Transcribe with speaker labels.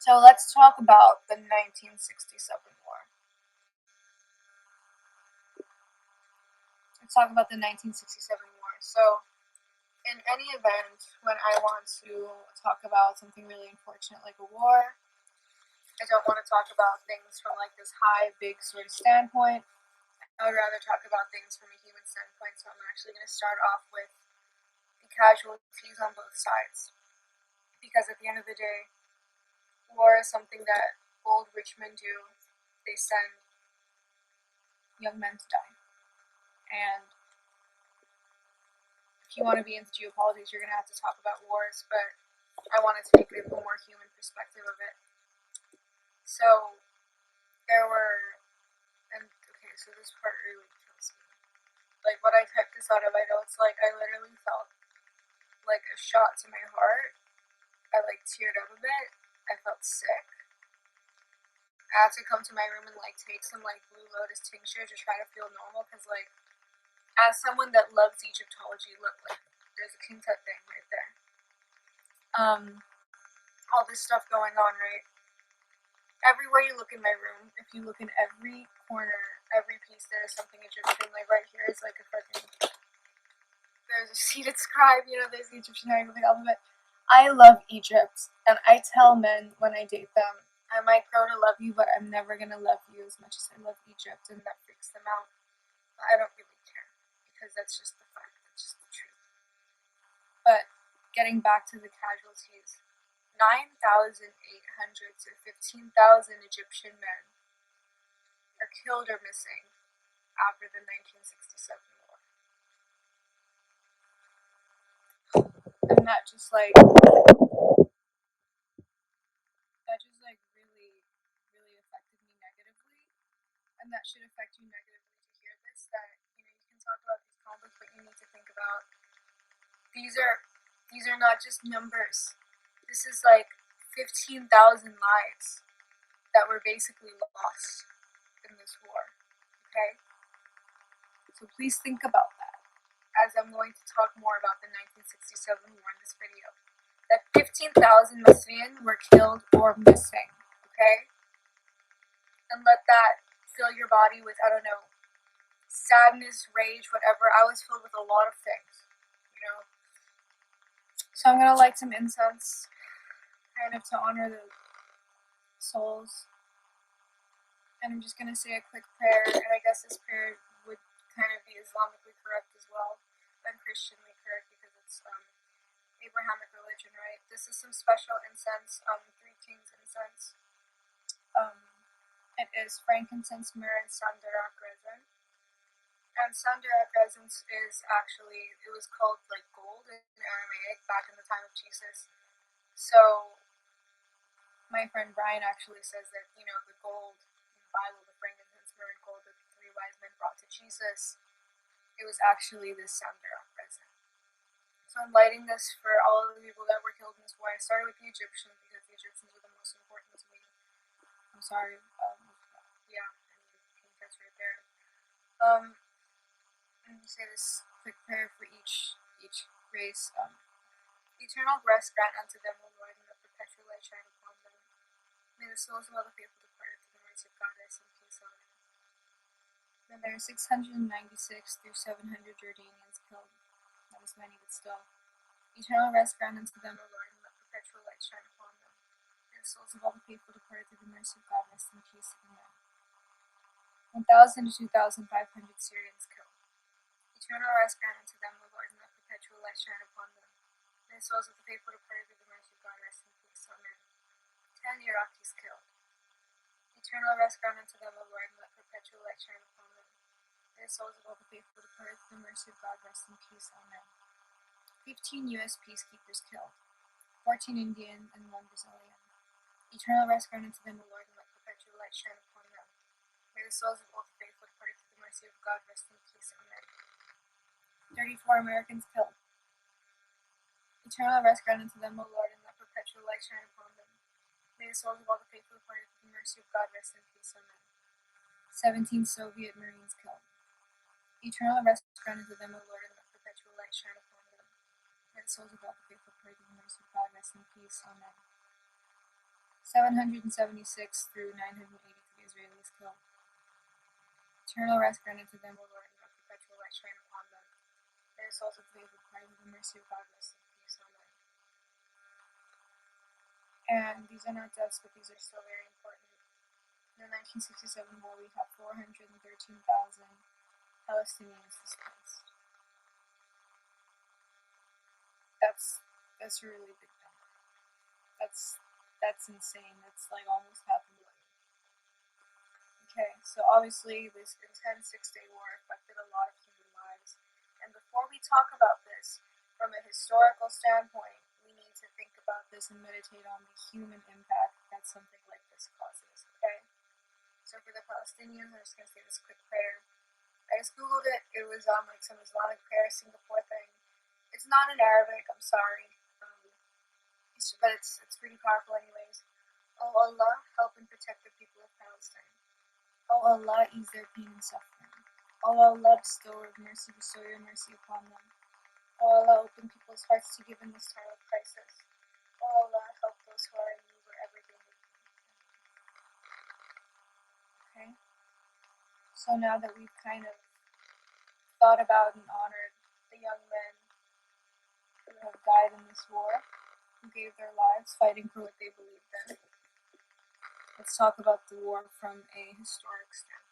Speaker 1: So let's talk about the 1967 war. Let's talk about the 1967 war. So, in any event, when I want to talk about something really unfortunate like a war, I don't want to talk about things from like this high, big sort of standpoint. I would rather talk about things from a human standpoint. So I'm actually going to start off with the casualties on both sides. Because at the end of the day, war is something that old rich men do. They send young men to die. And if you want to be into geopolitics, you're going to have to talk about wars, but I wanted to make a more human perspective of it. So, there were, and okay, so this part really kills me. Like, what I typed this out of, I know it's like, I literally felt like a shot to my heart. I like teared up a bit. I felt sick. I had to come to my room and like take some like Blue Lotus tincture to try to feel normal, because like, as someone that loves Egyptology, look, like, there's a King Tut thing right there. All this stuff going on, right? Everywhere you look in my room, if you look in every corner, every piece, there is something Egyptian. Like right here is like a fucking, there's a seated scribe, there's the Egyptian hieroglyphic alphabet. I love Egypt, and I tell men when I date them, I might grow to love you, but I'm never gonna love you as much as I love Egypt, and that freaks them out. But I don't really care, because that's just the fact, that's just the truth. But getting back to the casualties, 9,800 to 15,000 Egyptian men are killed or missing after the 1967 war. And that just really, really affected me negatively. And that should affect you negatively to hear this, that, you can talk about these conflicts, but you need to think about these are not just numbers. This is like 15,000 lives that were basically lost in this war. Okay? So please think about that, as I'm going to talk more about the 1967 war in this video. That 15,000 Masrian were killed or missing. Okay? And let that fill your body with, I don't know, sadness, rage, whatever. I was filled with a lot of things, So I'm gonna light some incense, kind of to honor the souls. And I'm just gonna say a quick prayer, and I guess this prayer would kind of be Islamically correct as well, and Christianly correct, because it's Abrahamic religion, right? This is some special incense, Three Kings incense. It is frankincense, myrrh, and sandarak resin. And sandarak resin is actually, it was called like gold in Aramaic back in the time of Jesus. So my friend Brian actually says that, the gold in the Bible, the frankincense, myrrh, and gold that the three wise men brought to Jesus, it was actually this sandarak resin. So I'm lighting this for all of the people that were killed in this war. I started with the Egyptians because the Egyptians were the most important to me. I'm sorry. Yeah, King Tut's right there. Let me say this quick prayer for each race. Eternal rest grant unto them, O Lord, and the perpetual light shine upon them. May the souls of all the faithful departed to the mercy of God rest in peace. Amen. Then there are 696 through 700 Jordanians killed. Not as many, but still. Eternal rest grant unto them, O Lord, and let perpetual light shine upon them. May the souls of all the faithful departed through the mercy of God rest in peace. Amen. 1,000 to 2,500 Syrians killed. Eternal rest grant unto them, O Lord, and let perpetual light shine upon them. May the souls of the faithful departed through the mercy of God rest in peace. Amen. 10 Iraqis killed. Eternal rest grant unto them, O Lord, and let perpetual light shine upon them. May the souls of all the faithful departed through the mercy of God rest in peace. Amen. 15 U.S. peacekeepers killed. 14 Indian and 1 Brazilian. Eternal rest grant unto them, O Lord, and let perpetual light shine upon them. May the souls of all the faithful departed through the mercy of God rest in peace. Amen. 34 Americans killed. Eternal rest grant unto them, O Lord, and let perpetual light shine upon them. May the souls of all the faithful departed through the mercy of God rest in peace. Amen. 17 Soviet Marines killed. Eternal rest grant unto them, O Lord, and let perpetual light shine upon them. May the souls of all the faithful departed through the mercy of God rest in peace. Amen. 776 through 983 Israelis killed. Eternal rest granted to them, O Lord, and let perpetual light shine upon them. May the souls of the faithful departed with the mercy of God rest in peace. Amen. And these are not deaths, but these are still very important. In the 1967 war, we have 413,000 Palestinians displaced. That's a really big number. That's insane. That's like almost half a million. Okay, so obviously this intense 6-day war affected a lot of human lives. And before we talk about this from a historical standpoint, we need to think about this and meditate on the human impact that something like this causes, okay? So for the Palestinians, I'm just going to say this quick prayer. I just googled it. It was on like some Islamic prayer Singapore thing. It's not in Arabic, I'm sorry. But it's pretty powerful anyways. Oh Allah, help and protect the people of Palestine. Oh Allah, ease their pain and suffering. Oh Allah, bestower of mercy, bestow your mercy upon them. Oh Allah, open people's hearts to give in this time of crisis. Oh Allah, help those who are in need wherever they may be. Okay? So now that we've kind of thought about and honored the young men who have died in this war, who gave their lives fighting for what they believed in, let's talk about the war from a historic standpoint.